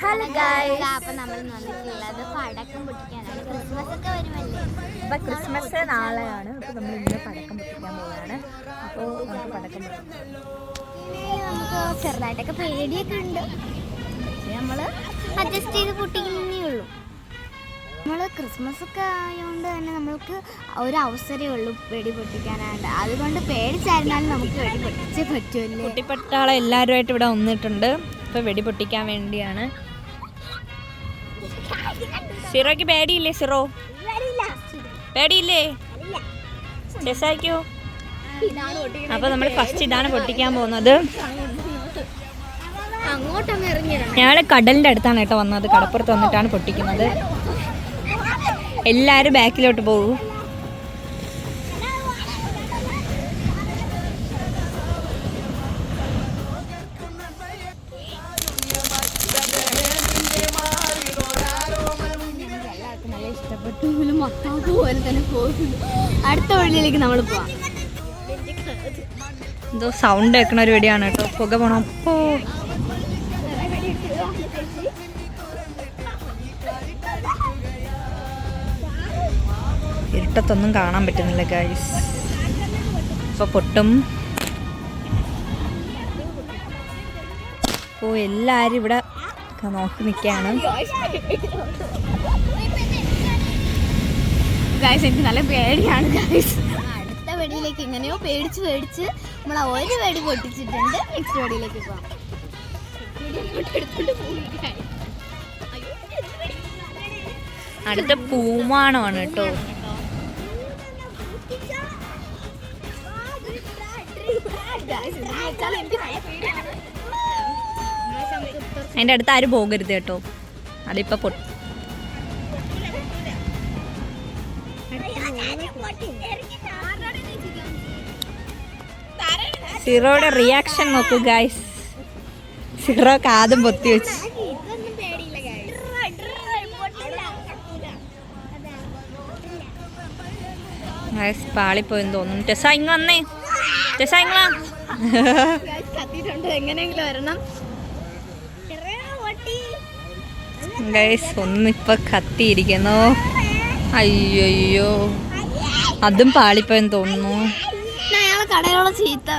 Hello guys, അപ്പോൾ നമ്മൾ വന്നിട്ടുള്ളത് പടക്കം പൊട്ടിക്കാനാണ്. ക്രിസ്മസ് ഒക്കെ വരുമല്ലേ. അപ്പോൾ ക്രിസ്മസ് നാളെയാണ്. അപ്പോൾ നമ്മൾ ഇന്ന് പടക്കം പൊട്ടിക്കാൻ പോവുകയാണ്. അപ്പോൾ നമുക്ക് പടക്കം പൊട്ടിക്കാം. നമുക്ക് ചെറുതായിട്ടൊക്കെ പേടിയൊക്കെ ഉണ്ട്. നമ്മൾ അഡ്ജസ്റ്റ് ചെയ്ത് പൊട്ടിക്കുന്നേ ഉള്ളൂ. നമ്മൾ ക്രിസ്മസ് ഒക്കെ ആയതുകൊണ്ട് തന്നെ നമുക്ക് ഒരു അവസരമേ ഉള്ളൂ വെടി പൊട്ടിക്കാനായിട്ട്. അതുകൊണ്ട് പേടിച്ചായിരുന്നാലും നമുക്ക് വെടി പൊട്ടിച്ചേ പറ്റുമല്ലേ. കുട്ടിപ്പട്ടാളം എല്ലാവരുമായിട്ട് ഇവിടെ വന്നിട്ടുണ്ട്. ഇപ്പോൾ വെടി പൊട്ടിക്കാൻ വേണ്ടിയാണ്. സിറോയ്ക്ക് പേടിയില്ലേ? സിറോ പേടിയില്ലേ? ചെസായിക്കോ? അപ്പോൾ നമ്മൾ ഫസ്റ്റ് ഇതാണ് പൊട്ടിക്കാൻ പോകുന്നത്. ഞങ്ങൾ കടലിൻ്റെ അടുത്താണ് കേട്ടോ വന്നത്. കടപ്പുറത്ത് വന്നിട്ടാണ് പൊട്ടിക്കുന്നത്. എല്ലാവരും ബാക്കിലോട്ട് പോകും. അടുത്ത വഴിയിലേക്ക് നമ്മൾ പോവാം. എന്തോ സൗണ്ട് കേൾക്കണ ഒരു വെടിയാണ് കേട്ടോ. പുക പോണം. അപ്പോ ഇരുട്ടത്തൊന്നും കാണാൻ പറ്റുന്നില്ല ഗൈസ്. ഇപ്പൊ പൊട്ടും. അപ്പോൾ എല്ലാവരും ഇവിടെ നോക്കി നിൽക്കുകയാണ്. ഗൈസ്, എനിക്ക് നല്ല പേടിയാണ് ഗൈസ്. അടുത്ത വെടിയിലേക്ക് എങ്ങനെയോ പേടിച്ച് നമ്മൾ ഒരു വെടി പൊട്ടിച്ചിട്ടുണ്ട്. നെക്സ്റ്റ് വെടിയിലേക്ക് പോവാം. അടുത്ത പൂമാണമാണ് കേട്ടോ. അതിൻ്റെ അടുത്ത് ആരും പോകരുത് കേട്ടോ. അതിപ്പോ പൊട്ടും. സിറോയുടെ റിയാക്ഷൻ നോക്കൂ ഗൈസ്. സിറോ കാതും പൊത്തി വെച്ച്. ഗൈസ് പാളിപ്പോയെന്ന് തോന്നുന്നു. ടെസ ഇങ്ങ് വന്നേ. ടെസ ഇങ്ങ് കത്തിയിട്ടുണ്ട്. എങ്ങനെയെങ്കിലും വരണം ഗൈസ്. ഒന്നിപ്പോ കത്തിയിരിക്കുന്നു. അയ്യോ, അതും പാളിപ്പോയെന്ന് തോന്നുന്നു. കടയോളം ചീത്ത.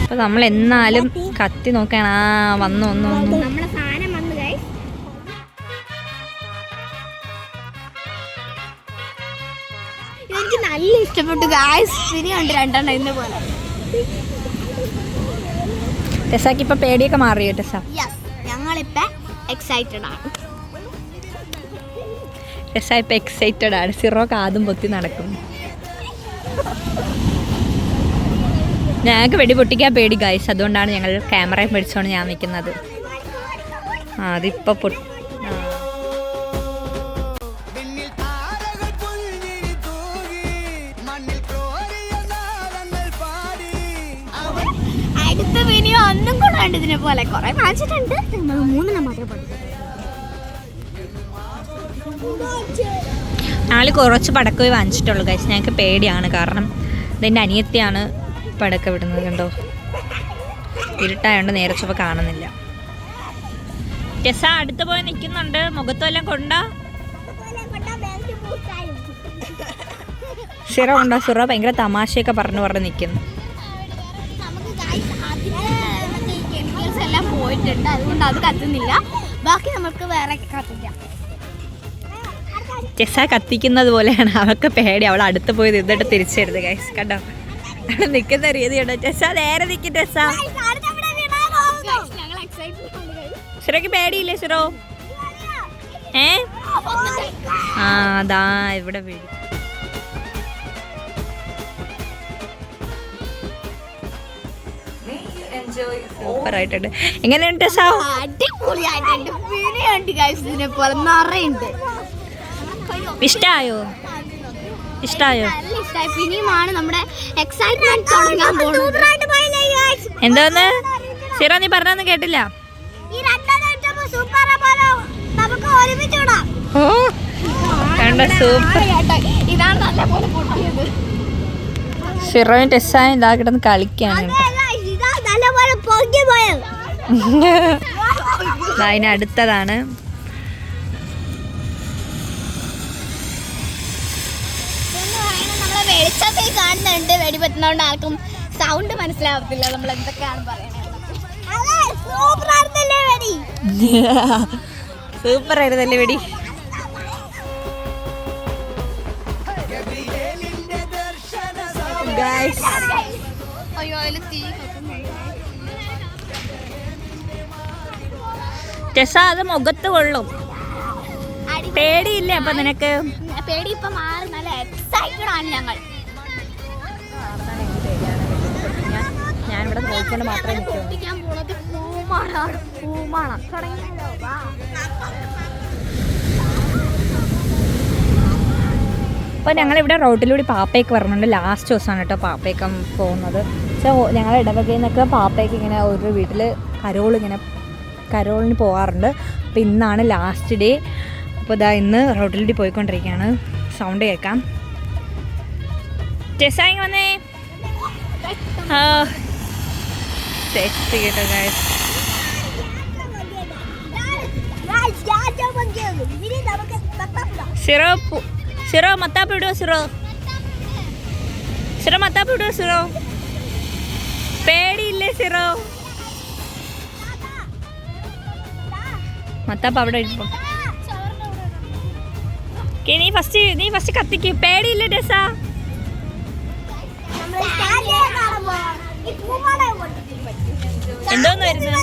അപ്പൊ നമ്മൾ എന്നാലും കത്തി നോക്കാൻ. വന്നു നമ്മളെ സാധനം വന്നു ഗൈസ്. എനിക്ക് നല്ല ഇഷ്ടപ്പെട്ടു ഗൈസ്. ശരിയുണ്ട് രണ്ടെണ്ണം ഇന്ന് പോലെ. ടെസാക്ക് ഇപ്പൊ പേടിയൊക്കെ മാറിയോ ടെസ? ഞങ്ങളിപ്പോ എക്സൈറ്റഡ് ആണ്. ടെസ ഇപ്പൊ എക്സൈറ്റഡ് ആണ്. സിറോ കാതും പൊത്തി നടക്കുന്നു. ഞങ്ങൾക്ക് വെടി പൊട്ടിക്കാൻ പേടി ഗൈസ്. അതുകൊണ്ടാണ് ഞങ്ങൾ ക്യാമറയും പിടിച്ചോണ്ട് ഞാൻ നിൽക്കുന്നത്. അതിപ്പോ അടുത്ത വീഡിയോ ഒന്നും കൂടെ ഉണ്ട്. ഇതിനെ പോലെ കുറെ വാങ്ങിച്ചിട്ടുണ്ട്. നമ്മൾ 3 മാത്രമേ പഠിച്ചു. ഞങ്ങൾ കുറച്ച് പടക്കമേ വാങ്ങിച്ചിട്ടുള്ളൂ ഗൈസ്. ഞങ്ങൾക്ക് പേടിയാണ്. കാരണം ഇതെൻ്റെ അനിയത്തിയാണ് പടക്കം വിടുന്നത്. കണ്ടോ, ഇരുട്ടായോണ്ട് നേരെ ചുവ കാണുന്നില്ല. ടെസ അടുത്ത് പോയി നിൽക്കുന്നുണ്ട്. മുഖത്തെല്ലാം കൊണ്ടോ. സിറോ ഉണ്ടോ? സിറോ ഭയങ്കര തമാശയൊക്കെ പറഞ്ഞു നിൽക്കുന്നു. എല്ലാം പോയിട്ടുണ്ട്. അതുകൊണ്ട് അത് കത്തുന്നില്ല. ബാക്കി നമുക്ക് വേറെ കത്തിക്കാം. ടെസ കത്തിക്കുന്നത് പോലെയാണ്. അവൾക്ക് പേടി. അവൾ അടുത്ത് പോയി നിന്നിട്ട് തിരിച്ചെടുത്ത് ഗൈസ്. കണ്ടോ അവിടെ നിൽക്കുന്ന രീതിയുണ്ടോ? ടെസ നേരെ നിൽക്കും. ടെസ സിറോക്ക് പേടിയില്ലേ? സിറോ അതാ ഇവിടെ വീട്. സൂപ്പർ ആയിട്ടുണ്ട്. എങ്ങനെയുണ്ട് ടെസ? അടിപൊളിയായിട്ടുണ്ട്. ഇതിനെ പോലെ നിറയുണ്ട്. ഇഷ്ടായോ? പിന്നെയുമാണ് നമ്മുടെ എക്സൈറ്റ്മെന്റ് തുടങ്ങാൻ പോകുന്നത്. എന്തോന്ന് സിറോ നീ പറഞ്ഞൊന്നും കേട്ടില്ല. സൂപ്പർ. ഇതാണ് നല്ലപോലെ പൊട്ടിയത്. സിറോയും ടെസ്സായും ഇതാ കിടന്ന് കളിക്കാണ്. അതിനടുത്തതാണ്. നമ്മളെ വെളിച്ചത്തിൽ കാണുന്നുണ്ട്. വെടിപെട്ടുന്നോണ്ട് ആർക്കും സൗണ്ട് മനസ്സിലാവത്തില്ല നമ്മൾ എന്തൊക്കെയാണ് പറയുന്നത്. സൂപ്പർ ആയിരുന്നല്ലേ വെടി. ടെസ അത് മുഖത്ത് കൊള്ളും. പേടിയില്ലേ അപ്പൊ നിനക്ക്? പേടി ഇപ്പൊ മാറി. നല്ല എക്സൈറ്റഡ് ആണ് ഞങ്ങൾ. ഞാനിവിടെ നോക്കിക്കൊണ്ട് മാത്രമേ നിൽക്കൂ. അപ്പോൾ ഞങ്ങളിവിടെ റോട്ടിലൂടെ പാപ്പയ്ക്ക് പറഞ്ഞുകൊണ്ട് ലാസ്റ്റ് ദിവസമാണ് കേട്ടോ പാപ്പയ്ക്ക് പോകുന്നത്. പക്ഷേ ഞങ്ങൾ ഇടവകയിൽ നിന്നൊക്കെ പാപ്പയ്ക്ക് ഇങ്ങനെ ഒരു വീട്ടിൽ കരോളിന് പോകാറുണ്ട്. അപ്പോൾ ഇന്നാണ് ലാസ്റ്റ് ഡേ. അപ്പോൾ ഇതാ ഇന്ന് റോട്ടിലൂടെ പോയിക്കൊണ്ടിരിക്കുകയാണ്. സൗണ്ട് കേൾക്കാം. ടെസായി വന്നേ. സെറ്റ് കേട്ടോ ഗൈസ്. സിറോ മത്താപ്പ് ഇടുവോ? സിറോ മത്താപ്പ് ഇടുവോ? സിറോ പേടിയില്ലേ? സിറോ മത്താപ്പ് അവിടെ ഇരിക്കും. നീ ഫസ്റ്റ് കത്തിക്ക്. പേടിയില്ലേ ടെസ? എന്തോന്ന് വരുന്നത്?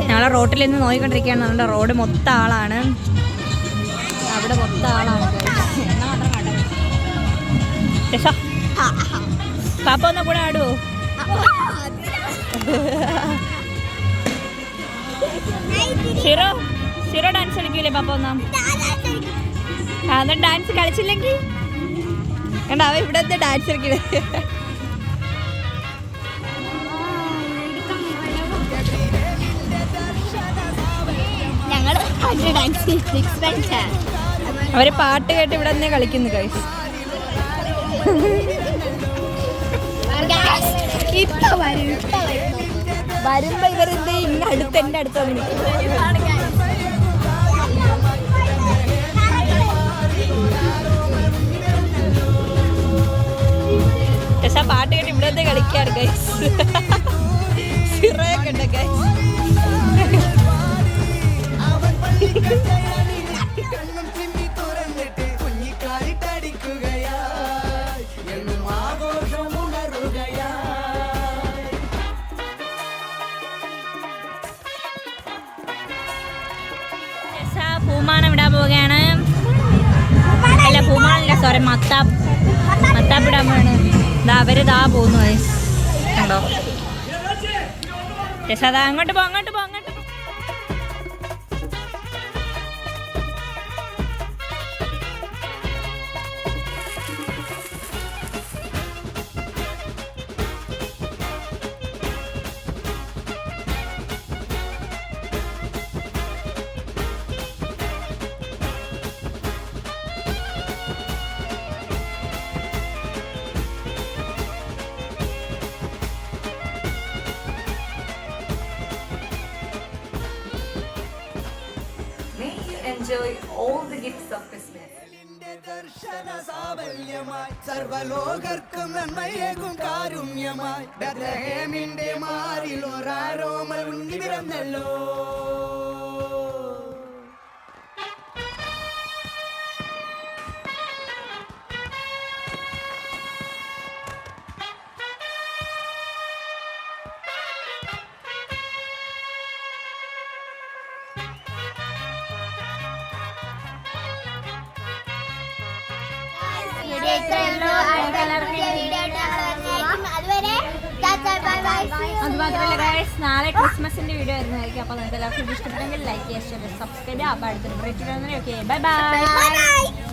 ഞങ്ങളെ റോട്ടിൽ നിന്ന് നോക്കിക്കൊണ്ടിരിക്കുകയാണ്. നമ്മുടെ റോഡ് മൊത്തം ആളാണ്. അവിടെ മൊത്തം ആളാണ്. പാപ്പ ഒന്നും കൂടെ ആടുവോ? സിറോ ഡാൻസ് കളിക്കൂലേ പാപ്പ? ഒന്നാം അതൊന്നും ഡാൻസ് കളിച്ചില്ലെങ്കിൽ കണ്ട അവ ഇവിടെ എന്താ ഡാൻസ് കളിക്കണേ. അവര് പാട്ട് കേട്ട് ഇവിടെ തന്നെ കളിക്കുന്നു ഗൈസ്. വരുമ്പോ ഇവരെന്ത് ഇങ്ങനെ അടുത്ത് എൻ്റെ അടുത്ത് വന്ന് പക്ഷെ പാട്ട് കേട്ട് ഇവിടെ തന്നെ കളിക്കാറ് ഗൈസ്. സിറയൊക്കെ ഉണ്ട് ഗൈസ്. പൂമാനം ഇടാൻ പോവുകയാണ്. അല്ല പൂമാനല്ല, സോറി, മത്താപ്പ് ഇടാൻ പോവാണ്. ഇതാ അവര് ഇതാ പോകുന്നു കണ്ടോ. അതാ അങ്ങോട്ട് പോ. Enjoy all the gifts of Christmas. സർവലോകർക്കും നന്മയേകും കാരുണ്യമായി ബെത്ലഹേമിന്റെ മാറിൽ ഒരാരോമൽ ഉണ്ണി പിറന്നല്ലോ. അതുമാത്രമല്ല ഗൈസ്, നാളെ ക്രിസ്മസിന്റെ വീഡിയോ വരുന്നതായിരിക്കും. അപ്പോൾ നിങ്ങൾക്ക് എല്ലാവർക്കും ഇഷ്ടപ്പെട്ടെങ്കിൽ ലൈക്ക് ചെയ്യുക, സബ്സ്ക്രൈബ് ചെയ്യുക. അപ്പോൾ അടുത്തൊരു ബ്രേക്ക്. Okay, bye bye.